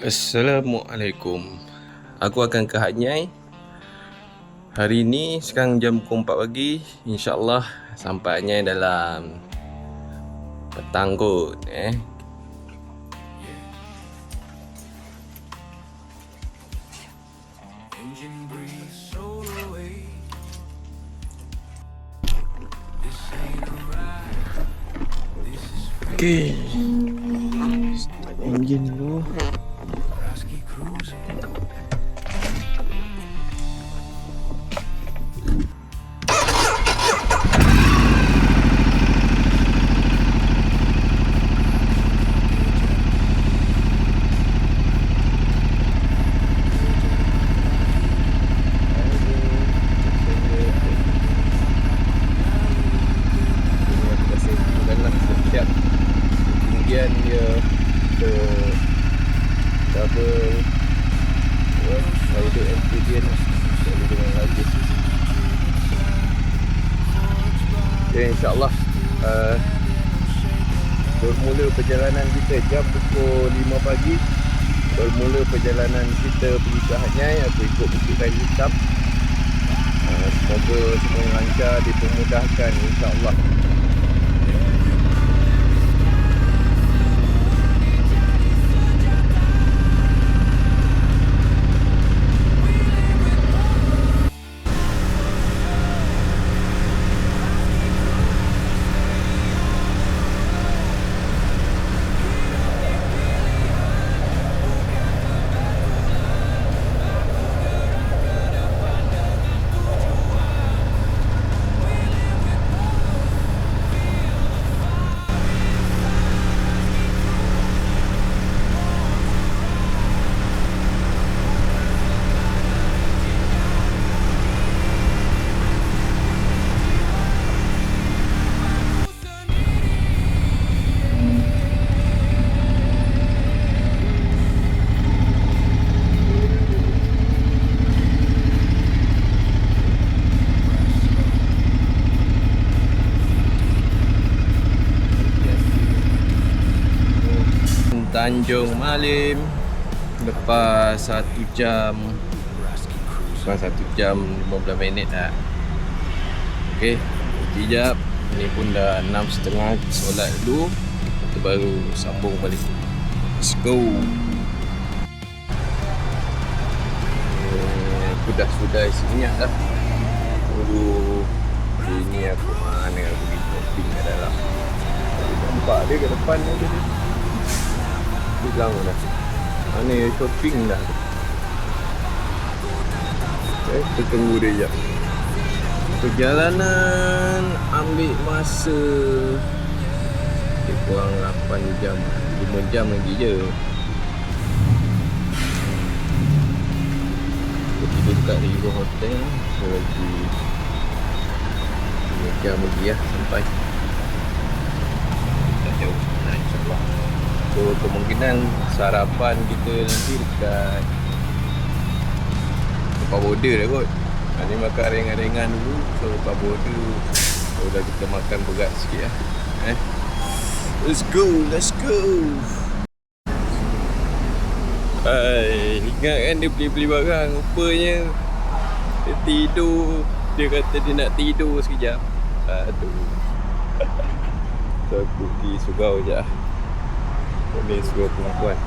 Assalamualaikum. Aku akan ke Hanyai hari ni. Sekarang jam pukul 4 pagi. InsyaAllah sampai Hanyai dalam petang kot. Okay, start engine dulu. Kemudian dia ke double rider amphibian jadi dengan lagi. Okay, InsyaAllah bermula perjalanan kita jam pukul 5 pagi. Bermula perjalanan kita pergi ke Hanyai. Aku ikut Bukit Kayu Hitam. Semoga semua lancar, dipermudahkan InsyaAllah. Tanjung Malim. Lepas 1 jam, bukan 1 jam 15 minit dah. Ok, sekejap. Ni pun dah 6.30. Solat dulu, kita baru sambung balik. Let's go. Aku dah sudah isi minyak dah. Tunggu ini aku mana aku pergi shopping kat dalam. Nampak dia kat depan ni dia. Bilang dah mana shopping dah. Kita tunggu dia je. Perjalanan ambil masa kurang 8 jam, 5 jam lagi je. Kita tidur kat River Hotel. So lagi 5 jam lagi lah sampai. Tak jauh sangat insyaAllah. So kemungkinan sarapan kita nanti dekat lepas border dah kot. Ni makan ringan-ringan dulu. So lepas border dah kita makan berat sikit lah. Let's go, let's go. Ingat kan dia beli-beli barang. Rupanya dia tidur. Dia kata dia nak tidur sekejap. Aduh. So aku pergi surau je lah. Ni surau perempuan.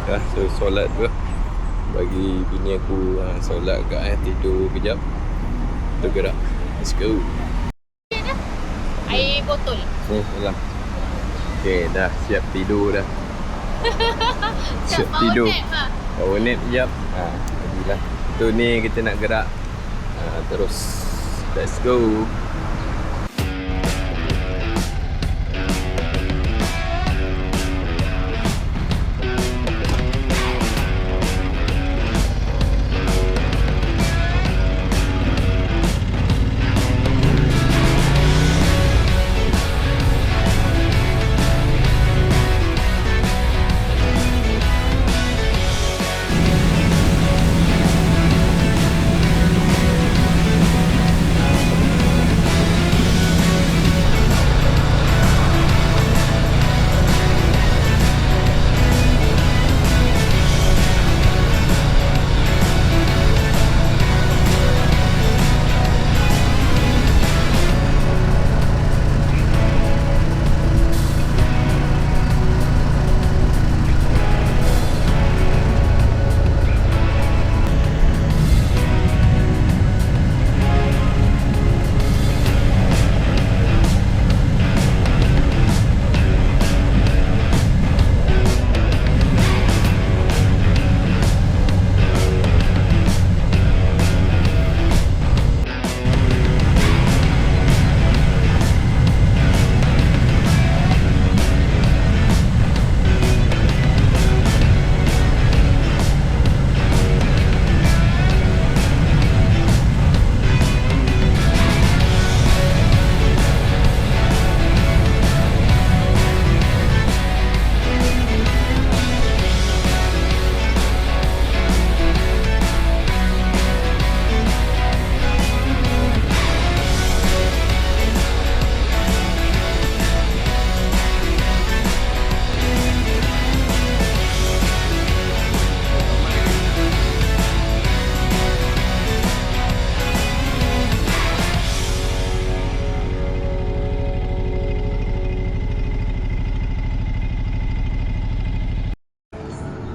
Dah, so solat dulu. Bagi bini aku solat kat tidur kejap. Kita gerak. Let's go. Air botol. Ni dalam. Okay, dah siap tidur dah. Siap tidur. Power nap sekejap. Bagilah. Tu ni kita nak gerak. Terus let's go.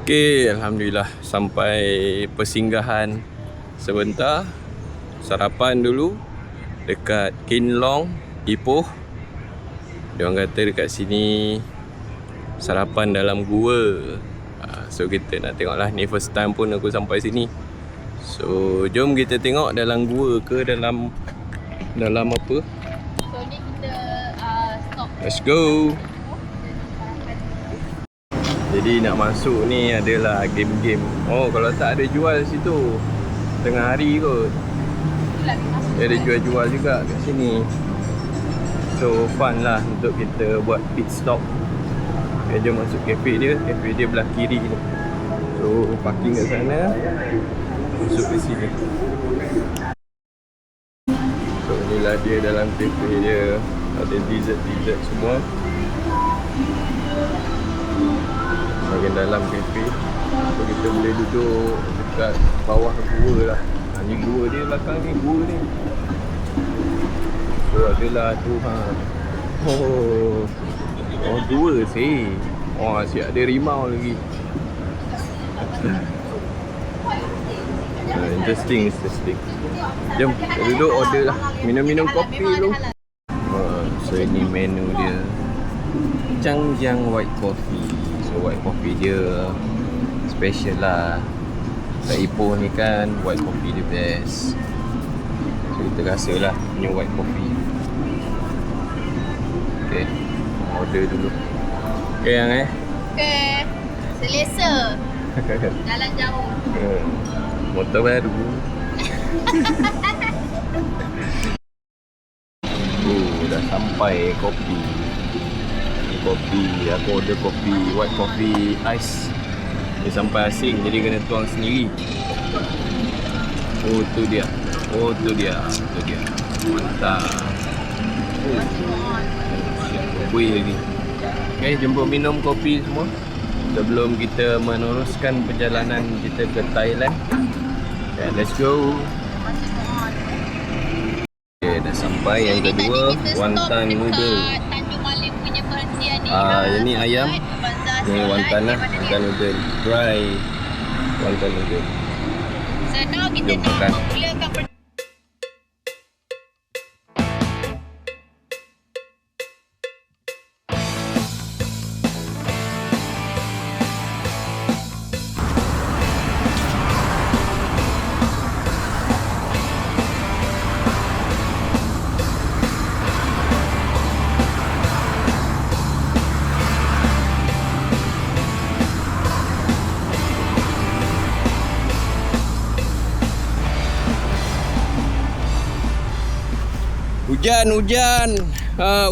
Okey, Alhamdulillah sampai persinggahan sebentar. Sarapan dulu dekat Kinlong, Ipoh. Diorang kata dekat sini sarapan dalam gua. So kita nak tengok lah. Ni first time pun aku sampai sini. So jom kita tengok dalam gua ke dalam apa. So ni kita stop. Let's go. Jadi nak masuk ni adalah game-game. Oh, kalau tak ada jual situ tengah hari kot. Dia ada jual-jual juga kat sini. So fun lah untuk kita buat pit stop. Okay, jom masuk kafe dia. Kafe dia belah kiri ni. So parking kat sana, masuk ke sini. So inilah dia dalam kafe dia. Ada dessert semua. Bahagian dalam kafe. So kita boleh duduk dekat bawah gua lah. Ni gua dia belakang ni, gua ni. So adalah tu Oh dua sih. Oh asyik ada rimau lagi. Interesting. Jom kita duduk order lah. Minum kopi dulu. So ini menu dia. Zhangjiang white coffee. So white coffee dia special lah. Kat Ipoh ni kan white coffee dia best. So kita rasa lah punya white coffee. Okay, order dulu. Okay yang Okay, selesa. Jalan jauh. Motor baru. Dah sampai kopi. Kopi, aku order kopi white coffee ice. Dia sampai asing jadi kena tuang sendiri. Oh tu dia. Mantap. Kuih lagi. Okay, jemput minum kopi semua sebelum kita meneruskan perjalanan kita ke Thailand. Okay, let's go. Okay, dah sampai yang kedua, wonton noodle. Yang ni ayam. Ni wonton lah, wonton noodle. Dry wonton noodle. So now kita nak mulakan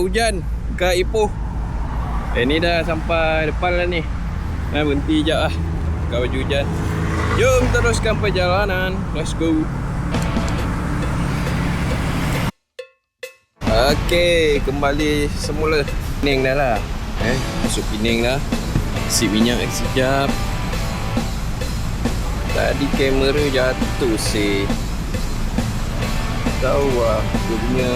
Hujan kat Ipoh. Ni dah sampai depan lah ni. Berhenti sekejap lah kat baju hujan. Jom teruskan perjalanan. Let's go. Okay, kembali semula. Pening dah lah. Masuk Pening dah. Isi minyak sekejap. Tadi kamera jatuh sih. Tahu lah dia punya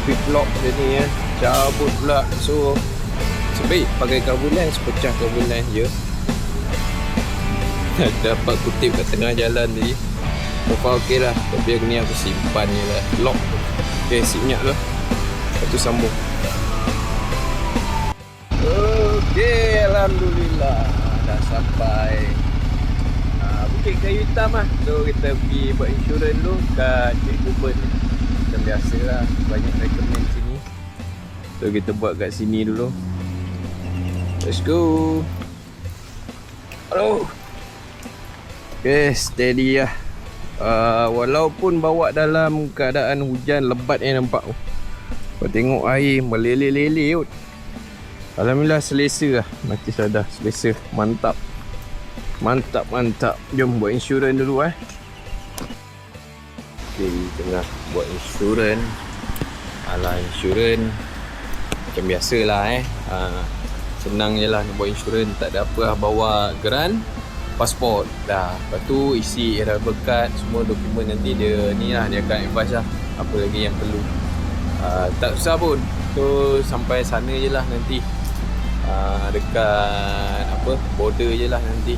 quick lock dia ni cabut pula. So sebaik pakai carbon lens, pecah carbon lens je. Dapat kutip kat tengah jalan tadi. Profile okey lah, tapi aku ni aku simpan je lah lock. Okay, isi minyak tu. Lepas tu sambung. Okay, Alhamdulillah dah sampai Bukit Kayu Hitam lah. So kita pergi buat insurans dulu kat Cik Guben. Macam biasa lah, banyak recommend sini. So kita buat kat sini dulu. Let's go. Hello. Okay, steady lah. Walaupun bawa dalam keadaan hujan lebat nampak. Kau tengok air meleleh-leleh kot. Alhamdulillah selesa lah. Mati sadah selesa. Mantap. Jom buat insurans dulu Okay, tengah buat insurans. Alah, insurans macam biasalah senang je lah nak buat insurans. Tak ada apa lah, bawa geran, pasport dah. Lepas tu isi arrival card, semua dokumen. Nanti dia ni lah, dia akan advise lah apa lagi yang perlu. Tak susah pun. So sampai sana je lah nanti. dekat apa border je lah nanti.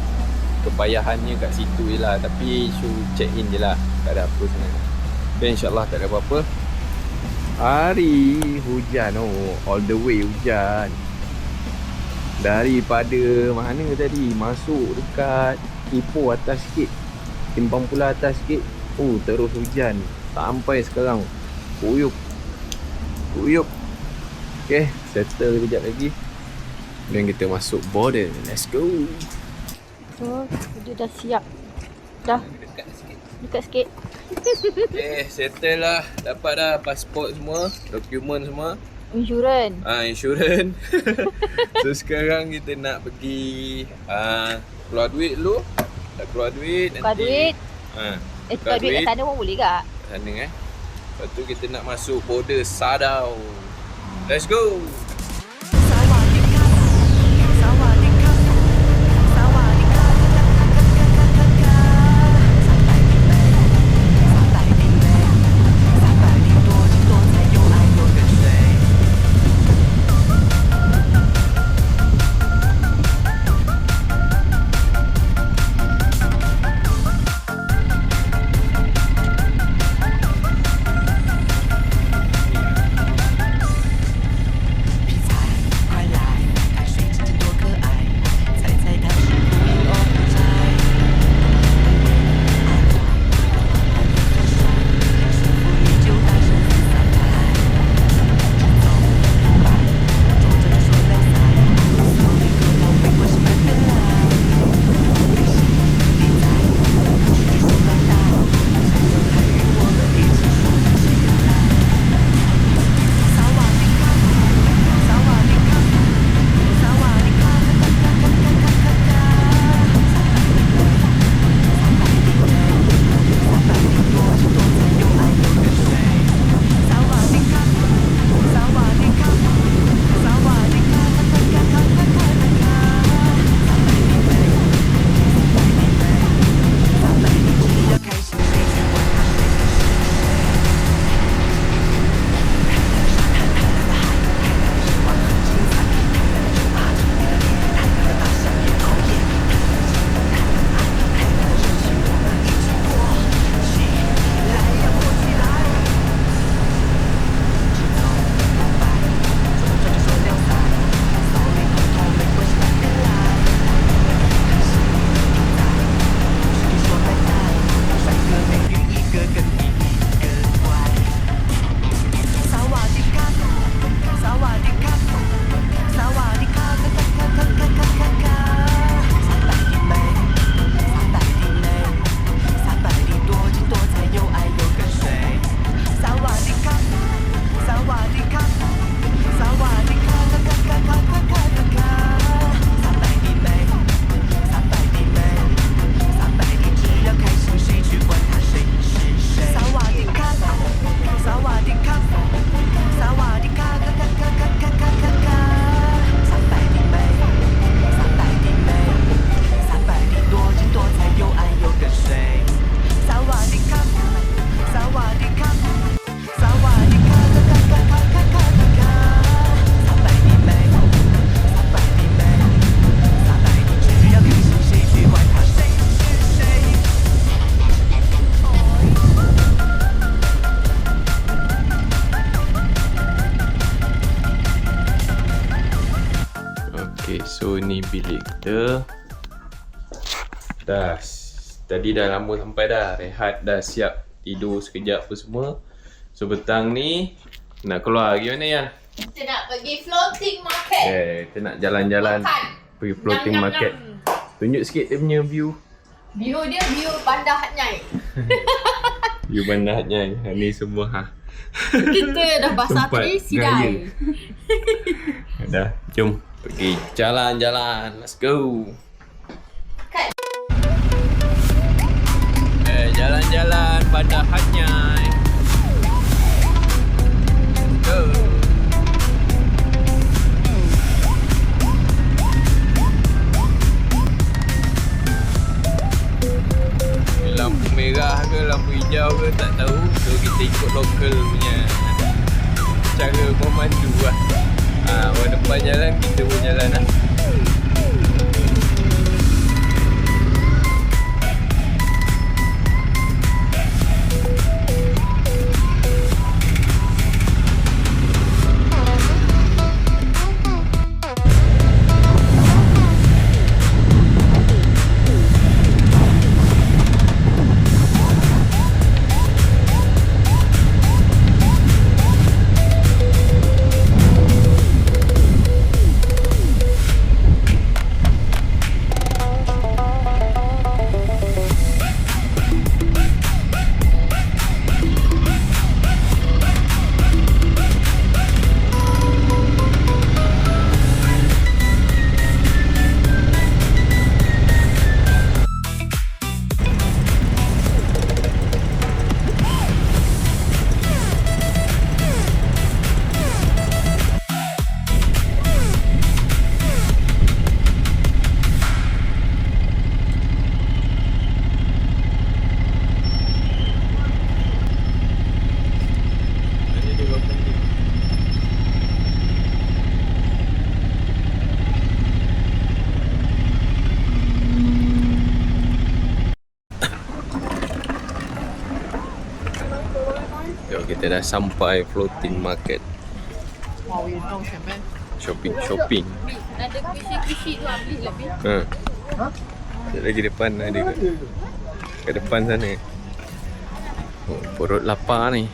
Kepayahannya kat situ je lah. Tapi Shu check in je lah, tak ada apa sebenarnya. Okay, insyaAllah tak ada apa-apa. Hari hujan, all the way hujan. Daripada mana tadi, masuk dekat Ipoh atas sikit, Timbang Pula atas sikit, terus hujan sampai sekarang. Kuyup. Okay, settle kejap lagi dan kita masuk border. Let's go. So, dia dah siap. Dah. Dekat sikit. Okay, settle lah. Dapat dah pasport semua, dokumen semua. Insurans. Insurans. So sekarang kita nak pergi keluar duit dulu. Dah keluar duit Tukar nanti. duit. Tukar Tukar duit kat sana pun boleh tak? sana Lepas tu kita nak masuk border Sadao. Let's go. So ni bilik kita. Dah tadi dah lama sampai dah. Rehat dah, siap tidur sekejap apa semua. So petang ni nak keluar pergi mana Yan? Kita nak pergi floating market. Kita nak jalan-jalan pergi floating market. Tunjuk sikit dia punya view. View dia view Bandar Hatnyai. View Bandar Hatnyai. Ni semua Kita dah basah tadi sidai. Dah, jom pergi jalan-jalan. Let's go. Jalan-jalan Bandar Hatnyai. Go. Lampu merah ke lampu hijau ke tak tahu. So kita ikut lokal punya cara memandu lah. Orang depan jalan, kita pun jalan lah. Kita dah sampai floating market. Wow, you know macam Shopping. ada kuisi-kuisi tu ambil lebih. Lagi depan ada ke depan sana. Oh, perut lapar ni.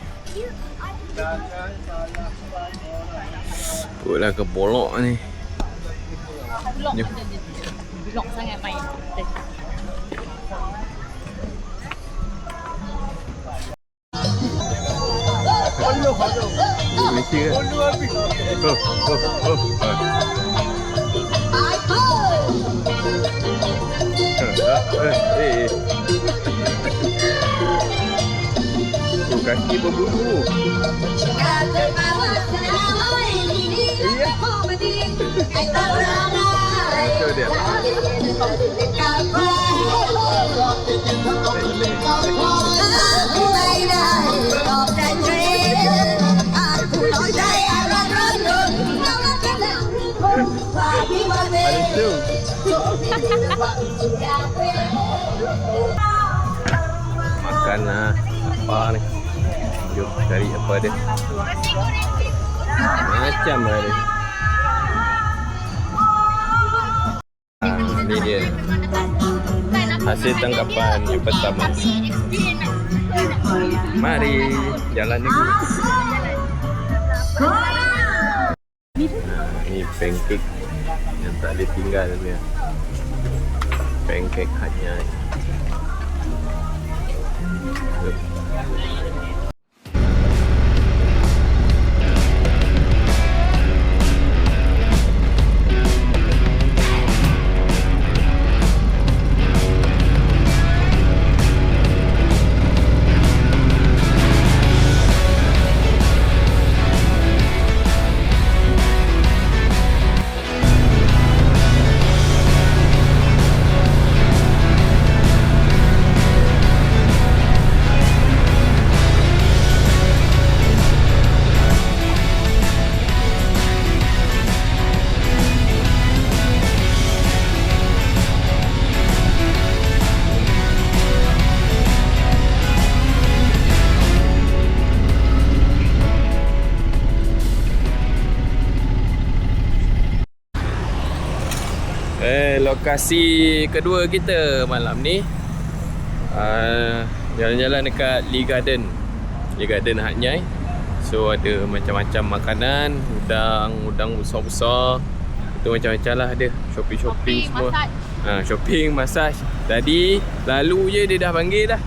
Perut dah kebolok ni. Blok Jom. ada je. Blok sangat main. Malaysia ke? Kaki berbulu. Macam dia. Makan lah. Apa ni? Jom cari apa dia. Macam lah dia. Ni dia hasil tangkapan yang pertama. Mari jalan dulu. Ni pancake yang tak boleh tinggal dia. Pancake hanya. Lokasi kedua kita malam ni jalan-jalan dekat Lee Garden Hat Nyai. So ada macam-macam makanan, udang besar-besar. Itu macam-macam lah ada. Shopping semua. Shopping, massage. Tadi lalu je dia dah panggil dah.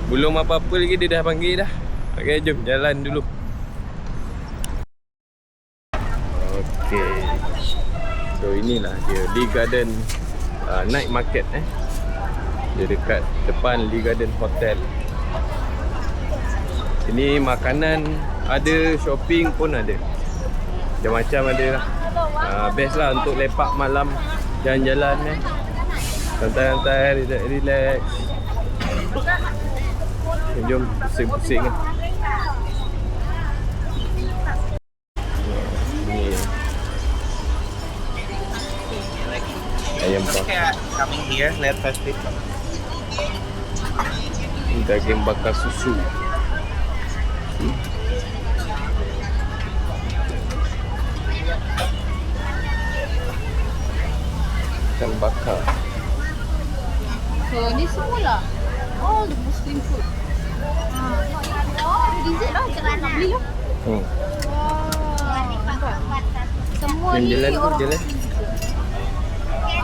Belum apa-apa lagi dia dah panggil dah. Okay, jom jalan dulu. Okay. So inilah dia Lee Garden night market Dia dekat depan Lee Garden Hotel. Ini makanan ada, shopping pun ada. Macam-macam ada lah. Best lah untuk lepak malam, jalan-jalan santai-santai, relax. Jom pusing-pusing Ayam Tapi bakar. kayak coming here, lihat fast food. Daging bakar susu. Ikan bakar. So, ni semua lah. All the Muslim food. Dessert lah, jangan nak beli lah. Hmm. Semua Yang ni jalan tu orang jalan. Muslim juga.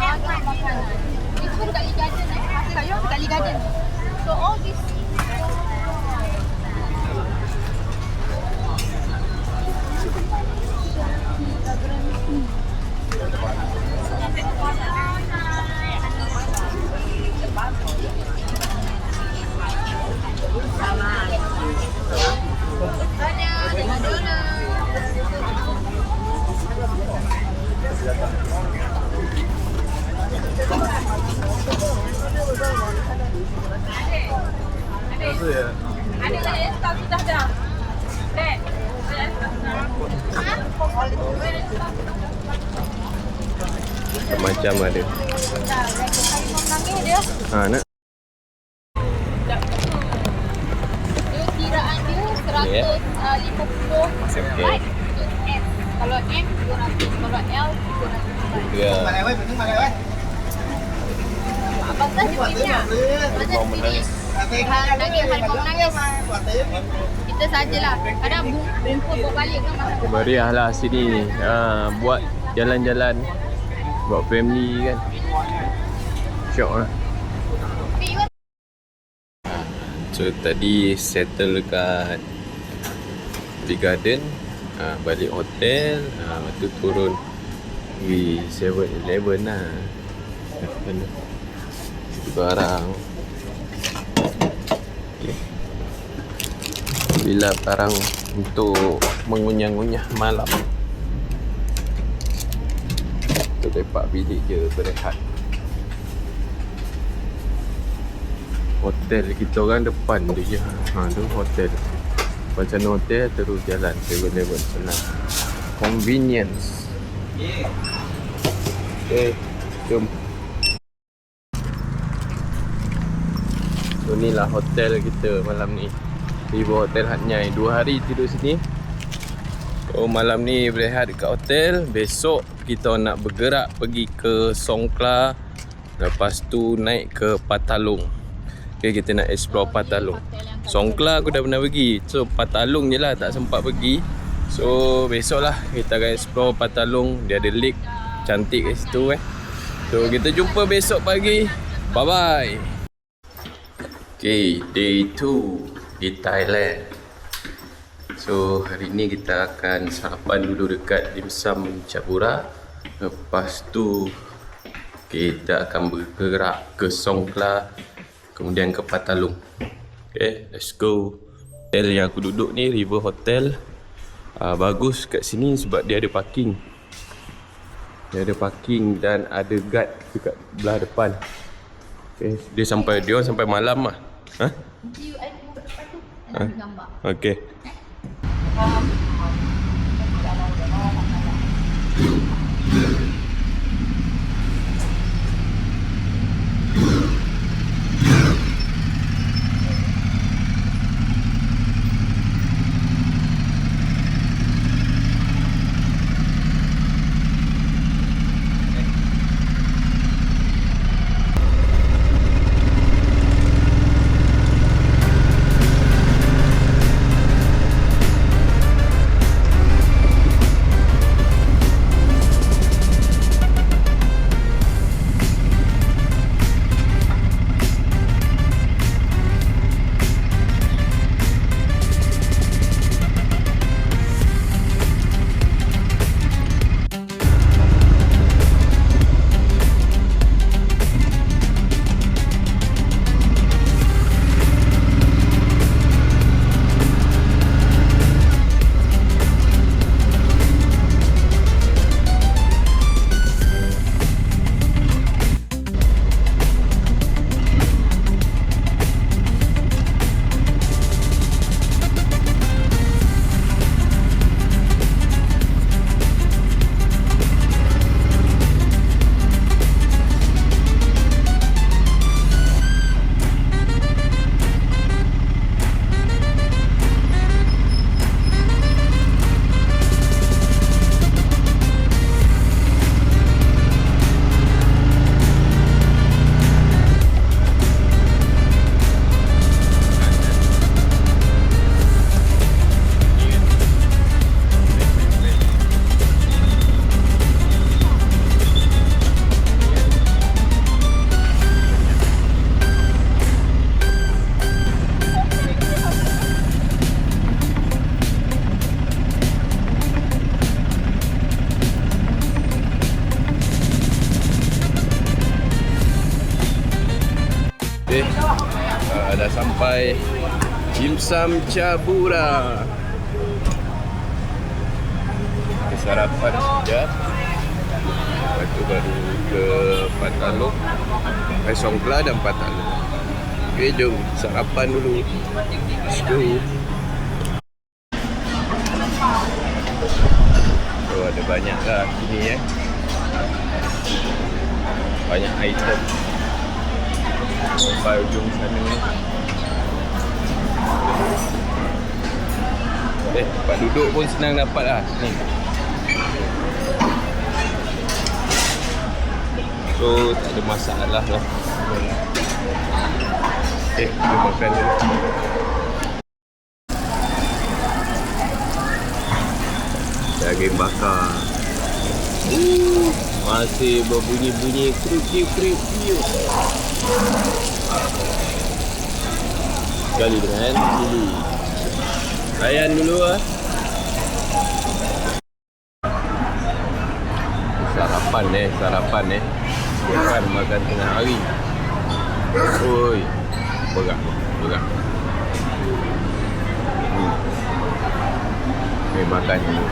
Ada makanan. Itu pun dekat Lee Garden Pasal you dekat Lee Garden. So all this Macam ada. Ha, nak. dia kiraan dia 150 Okay. baht untuk S. Kalau M 200, kalau L 300. Ya. Malewet, ini malewet. Pasal dia punya. Pasal di sini daging harimau menangis. Kita sajalah. Kadang bungkus berbalik kan masa Meriah lah sini. Ha, buat jalan-jalan. Buat family kan. Syok lah. So tadi settle dekat Lee Garden, balik hotel, lepas tu turun pergi 7-Eleven lah. Itu barang. Okay. Bila barang untuk mengunyah-ngunyah malam. Tu lepak bilik je berehat. Hotel kita orang depan dia je. Ha tu hotel. Lepas sana hotel terus jalan 7-Eleven senang. Convenience. Okay, jom. So ni lah hotel kita malam ni. River Hotel Hat Nyai. 2 hari tidur sini. So malam ni berehat dekat hotel. Besok kita nak bergerak pergi ke Songkla. Lepas tu naik ke Patalong. Okay, kita nak explore Patalong. Songkla aku dah pernah pergi. So Patalong je lah tak sempat pergi. So besok lah kita akan explore Patalong. Dia ada lake cantik kat situ So kita jumpa besok pagi. Bye bye. Okay, day 2 di Thailand. So hari ni kita akan sarapan dulu dekat Dim Sum Chapura. Lepas tu kita akan bergerak ke Songkla, kemudian ke Patalong. Okay, let's go. Hotel yang aku duduk ni River Hotel. Bagus kat sini sebab dia ada parking. Dia ada parking dan ada guard dekat belah depan. Okay, dia sampai malam lah. Ha? gambar. Okay. Okay, dah sampai Dimsum Cabura. Okay, sarapan sekejap. Lepas tu baru ke Patalong, Songkla dan Patalong. Okay, jom sarapan dulu. Let's go. Oh, ada banyak lah sini banyak item. Sampai ujung sana ni. Tempat duduk pun senang dapat lah ni. So tak ada masalah lah. Kita makan dulu. Daging bakar. Masih berbunyi-bunyi kriuk-kriuk. Sekali dengan cili. Layan dulu lah. Sarapan makan tengah hari. Oi, berat. Makan dulu.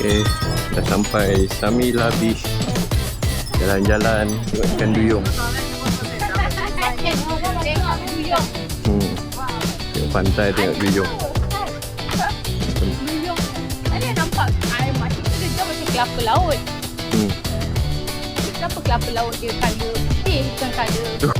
Okay, dah sampai Samila Beach. Jalan-jalan tengok ikan duyung. Tengok pantai, tengok duyung. Duyung. Ada nampak air macam tu, dia macam kelapa laut. Kenapa kelapa laut dia colour putih bukan colour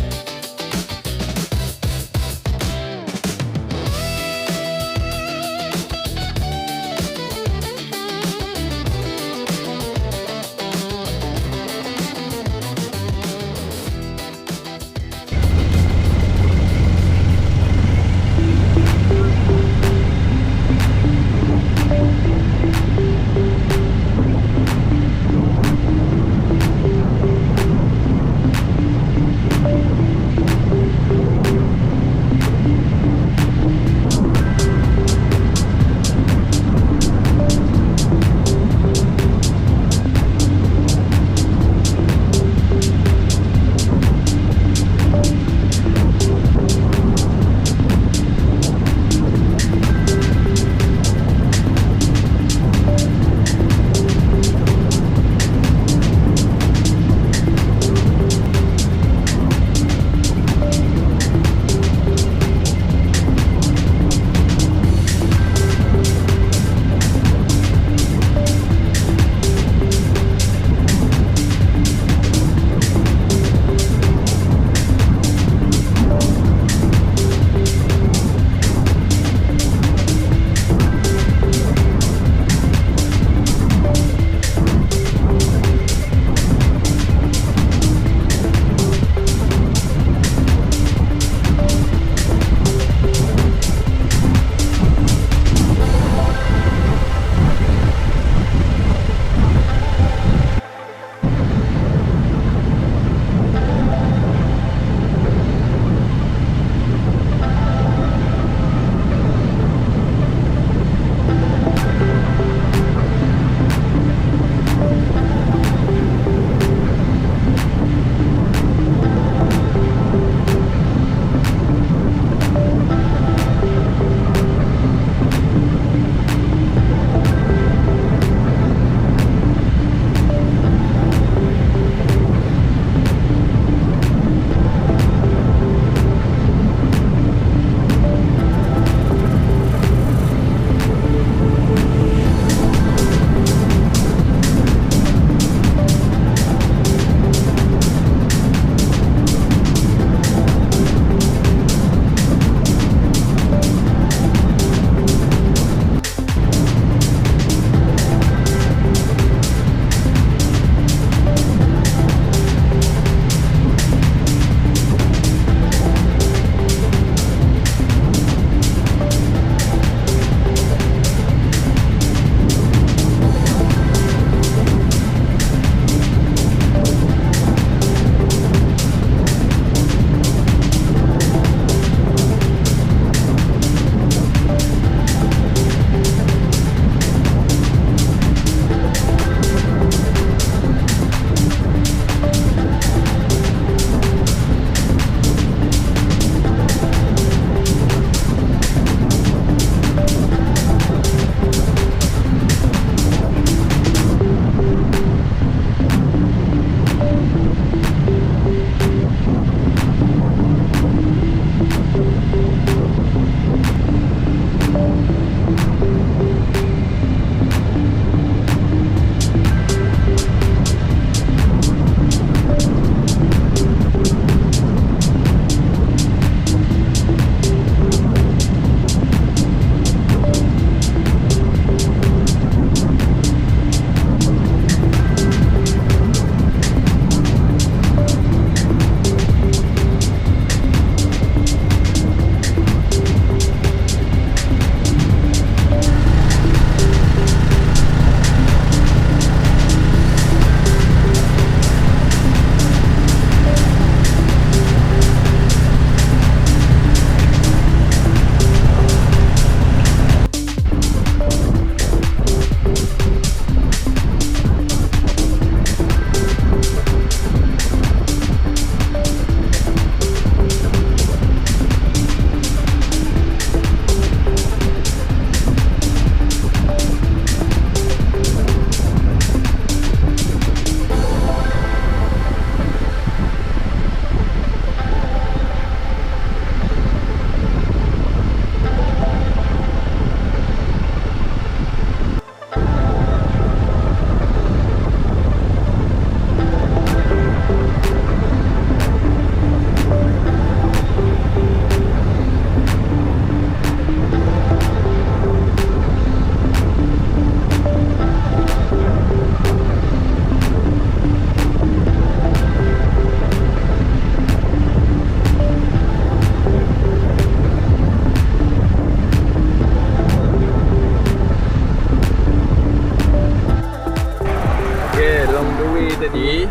tadi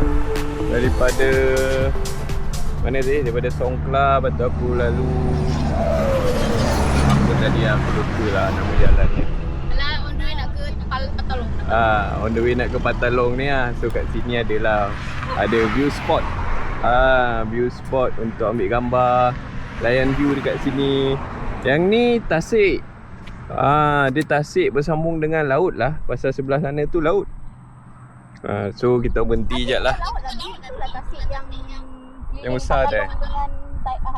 daripada mana tadi? Daripada Songkla. Lepas tu aku lalu apa tadi aku lupa lah nama jalannya. Alah, on the way nak ke Patalong. On the way nak ke Patalong ni lah. So kat sini adalah ada view spot. View spot untuk ambil gambar, layan view dekat sini. Yang ni tasik. Dia tasik bersambung dengan laut lah. Pasal sebelah sana tu laut. So kita berhenti je lah. Laut lagi, itulah tasik yang besar tu, dengan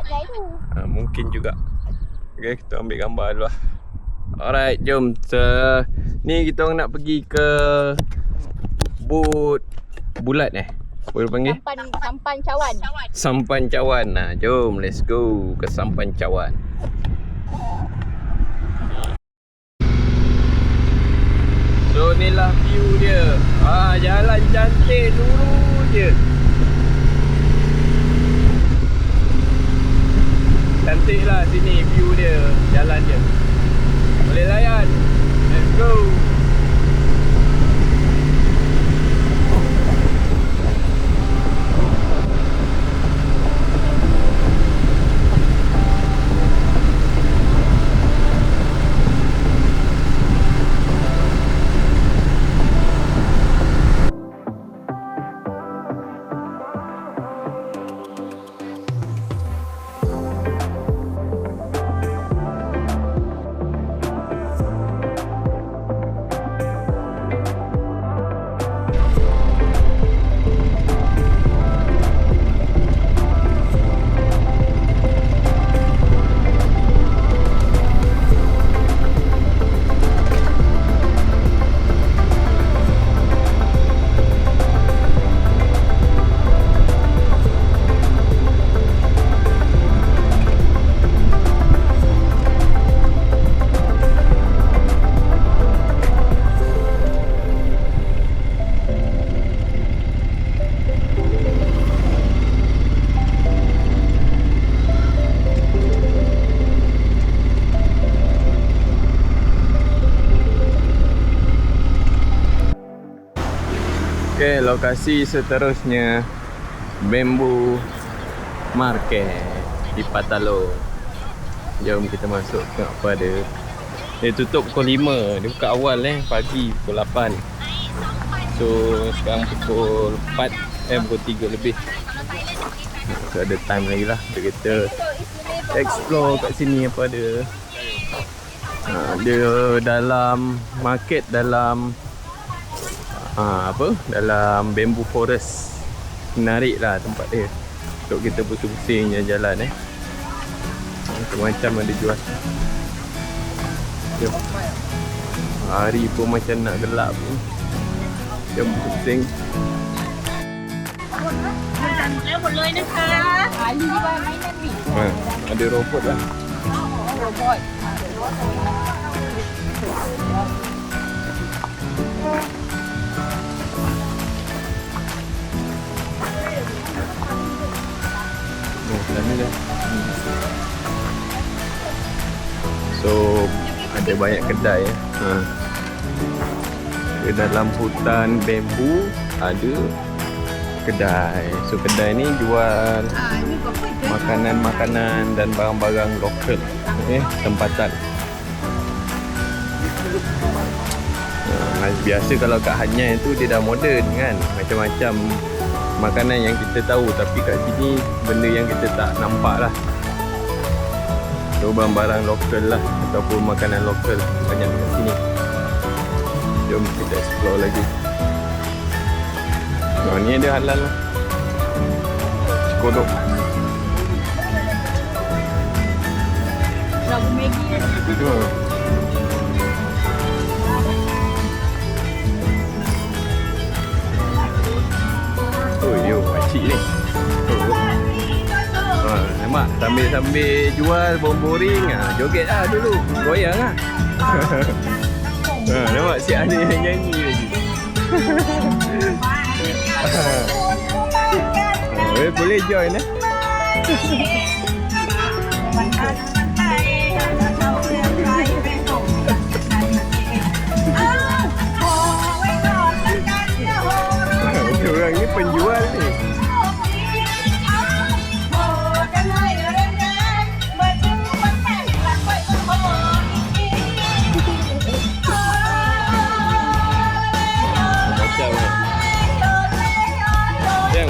Jai tu. Mungkin juga. Okay, kita ambil gambar dulu lah. Alright, jom. Ni kita orang nak pergi ke Bot Bulat boleh panggil? Sampan Cawan. Sampan Cawan. Jom, let's go ke Sampan Cawan. So inilah view dia. Jalan cantik, lurus je. Cantik lah sini view dia, jalan dia. Boleh layan. Let's go. Okay, lokasi seterusnya Bamboo Market di Patalong. Jom kita masuk ke apa ada. Dia tutup pukul 5. Dia buka awal pagi pukul 8. So sekarang pukul 4 pukul 3 lebih. So ada time lagi lah untuk kita explore kat sini apa ada. Dia dalam market, dalam dalam bamboo forest. Menarik lah tempat dia untuk kita pusing-pusing jalan macam-macam ada jual. Jom. Hari pun macam nak gelap ni. Jom pusing. แล้วหมดเลยนะคะรีบไปไหมนั่นนี่ Ada robot lah. Robot. So ada banyak kedai Di dalam hutan bambu ada kedai. So kedai ni jual makanan-makanan dan barang-barang lokal, tempatan. Biasa kalau kat Hanyai tu dia dah moden kan, macam-macam makanan yang kita tahu, tapi kat sini benda yang kita tak nampak lah. So barang-barang lokal lah ataupun makanan lokal banyak kat sini. Jom kita explore lagi. Ni ada halal lah. Kodok. Lagu Maggi ni. Oh yo, makcik ni. Nampak sambil-sambil jual bomboring, joget lah dulu, goyang lah. Nampak si ada yang nyanyi lagi. Boleh join Orang ni penjual ni. Macam yang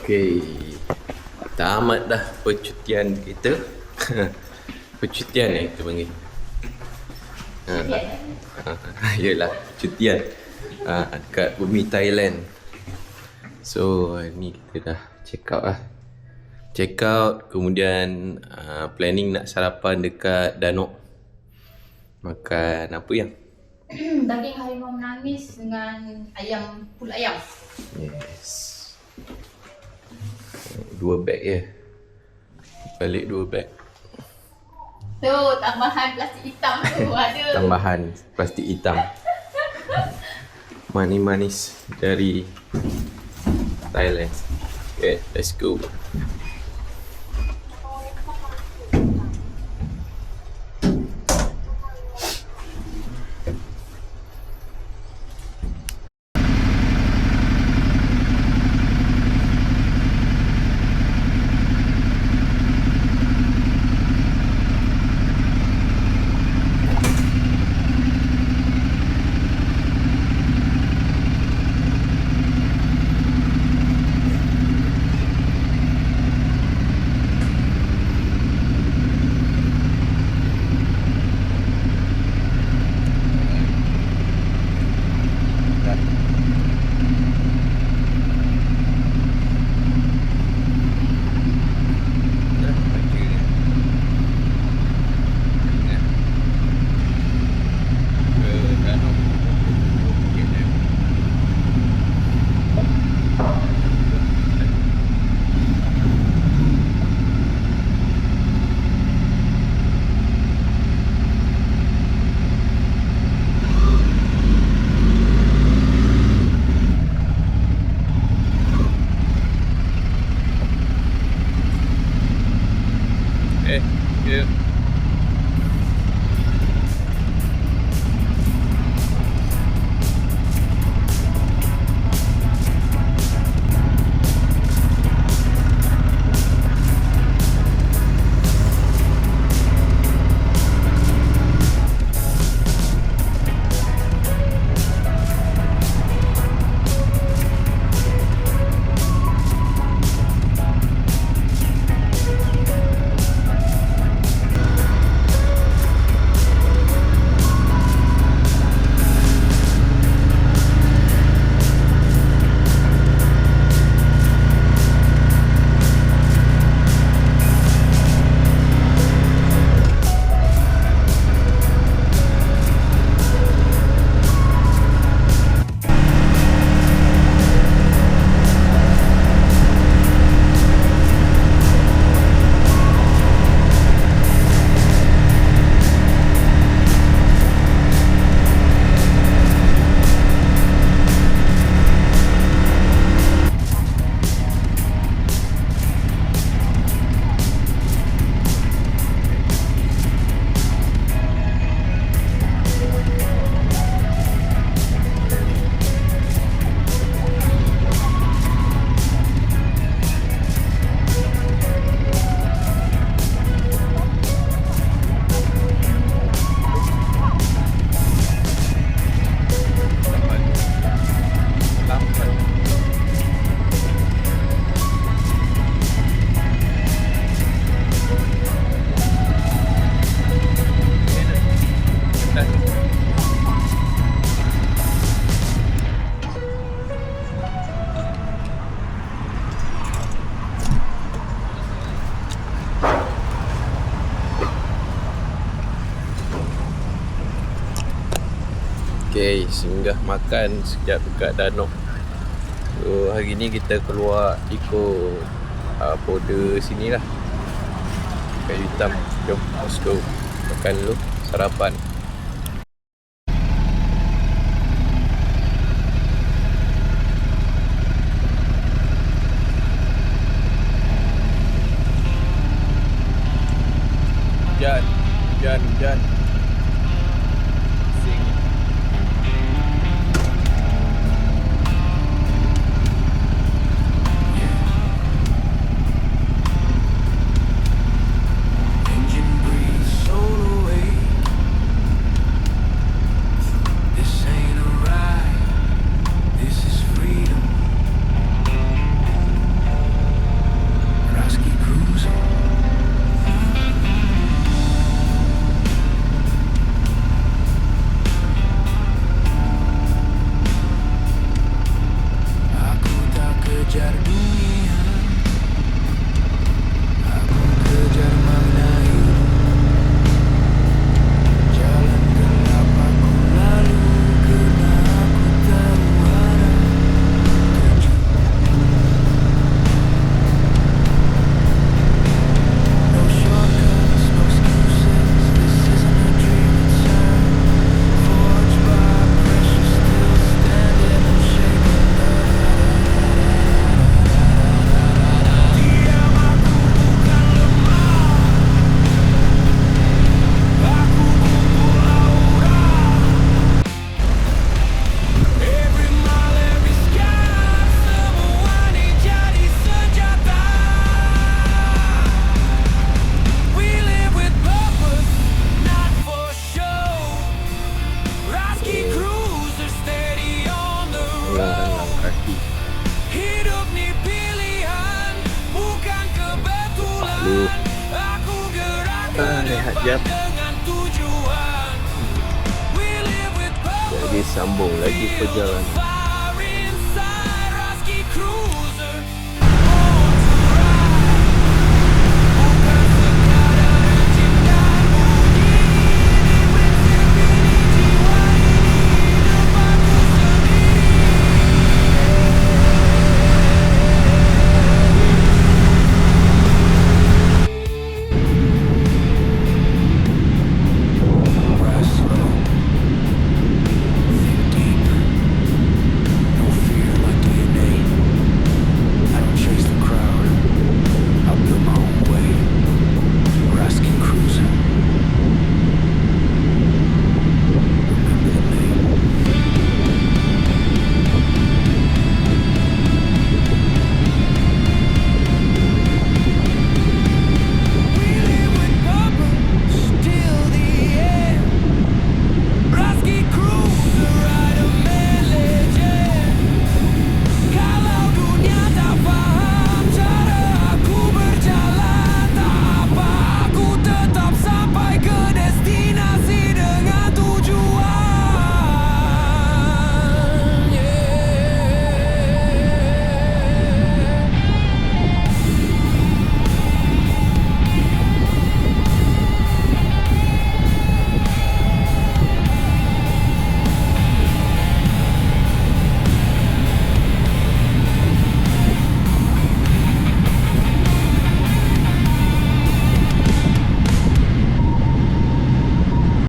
okey. Tamat dah percutian kita. Percutian kita panggil. Yelah, cutian dekat bumi Thailand. So ni kita dah check out lah. Check out, kemudian planning nak sarapan dekat Danok. Makan apa yang? Daging harimau menangis dengan ayam, pulut ayam. Yes. 2 beg je. Balik 2 beg. Tu tambahan plastik hitam tu ada. Tambahan plastik hitam. Manis-manis dari Thailand. Okay, let's go. Okay. Okay, singgah makan sekejap dekat danau. So, hari ni kita keluar ikut border sini lah, kayu hitam. Jom, let's go. Makan dulu, sarapan. Hujan. Sing. Rehat jap. Jadi sambung lagi perjalanan.